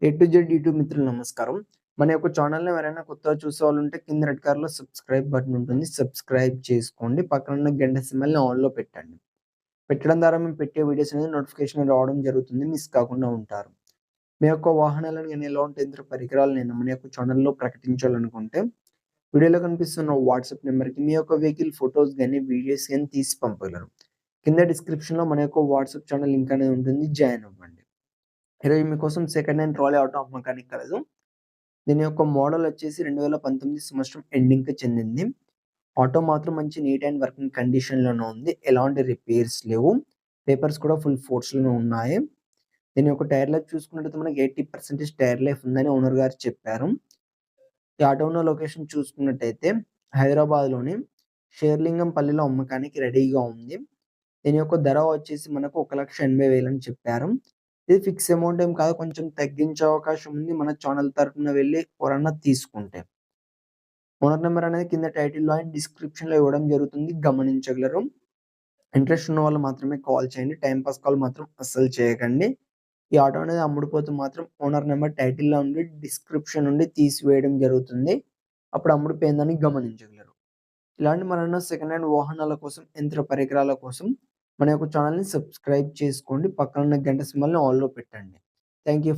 A to Z YouTube మిత్రులు నమస్కారం. మన యొక్క ఛానెల్‌ని ఎవరైనా కొత్తగా చూసేవాళ్ళుంటే కింద రెడ్ కలర్‌లో సబ్స్క్రైబ్ బటన్ ఉంటుంది. సబ్స్క్రైబ్ చేసుకోండి. పక్కనున్న గంట సింబల్‌ని ఆల్‌లో పెట్టండి. పెట్టడం ద్వారా మేము పెట్టే వీడియోస్ అనేది నోటిఫికేషన్ రావడం జరుగుతుంది. మిస్ కాకుండా ఉంటారు. మీ యొక్క వాహనాలను గాని, ఎలాంటి యంత్ర పరికరాలనైనా మన యొక్క ఛానెల్‌లో ప్రకటించాలనుకుంటే వీడియోలో కనిపిస్తున్న వాట్సాప్ నంబర్‌కి మీ యొక్క వెహికల్ ఫోటోస్ గాని, వీడియోస్ గాని తీసి పంపగలరు. కింద డిస్క్రిప్షన్‌లో మన యొక్క వాట్సాప్ ఛానెల్ లింక్ అనేది ఉంటుంది. జాయిన్ అవ్వండి. ఈరోజు మీకోసం సెకండ్ హ్యాండ్ ట్రాలీ ఆటో అమ్మకానికి కలదు. దీని యొక్క మోడల్ వచ్చేసి 2019 సంవత్సరం ఎండింగ్‌కి చెందింది. ఆటో మాత్రం మంచి నీట్ అండ్ వర్కింగ్ కండిషన్‌లోనే ఉంది. ఎలాంటి రిపేర్స్ లేవు. పేపర్స్ కూడా ఫుల్ ఫోర్స్‌లోనే ఉన్నాయి. దీని యొక్క టైర్ లైఫ్ చూసుకున్నట్టయితే మనకి 80% టైర్ లైఫ్ ఉందని ఓనర్ గారు చెప్పారు. ఈ ఆటో ఉన్న లొకేషన్ చూసుకున్నట్టయితే హైదరాబాద్‌లోని షేర్లింగంపల్లిలో అమ్మకానికి రెడీగా ఉంది. దీని యొక్క ధర వచ్చేసి మనకు 1,80,000 అని చెప్పారు. ఇది ఫిక్స్ అమౌంట్ ఏం కాదు. కొంచెం తగ్గించే అవకాశం ఉంది. మన ఛానెల్ తరపున వెళ్లి ఎవరన్నా తీసుకుంటే. ఓనర్ నంబర్ అనేది కింద టైటిల్‌లో అండ్ డిస్క్రిప్షన్‌లో ఇవ్వడం జరుగుతుంది. గమనించగలరు. ఇంట్రెస్ట్ ఉన్న వాళ్ళు మాత్రమే కాల్ చేయండి. టైమ్ పాస్ కాల్ మాత్రం అస్సలు చేయకండి. ఈ ఆటో అనేది అమ్ముడుపోతే మాత్రం ఓనర్ నంబర్ టైటిల్‌లో ఉండి డిస్క్రిప్షన్ నుండి తీసివేయడం జరుగుతుంది. అప్పుడు అమ్ముడుపోయిందని గమనించగలరు. ఇలాంటి మరెన్నో సెకండ్ హ్యాండ్ వాహనాల కోసం, యంత్ర పరికరాల కోసం మన యొక్క ఛానెల్‌ని సబ్స్క్రైబ్ చేసుకోండి. పక్కనున్న గంట సింబల్‌ని ఆల్‌లో పెట్టండి. Thank you.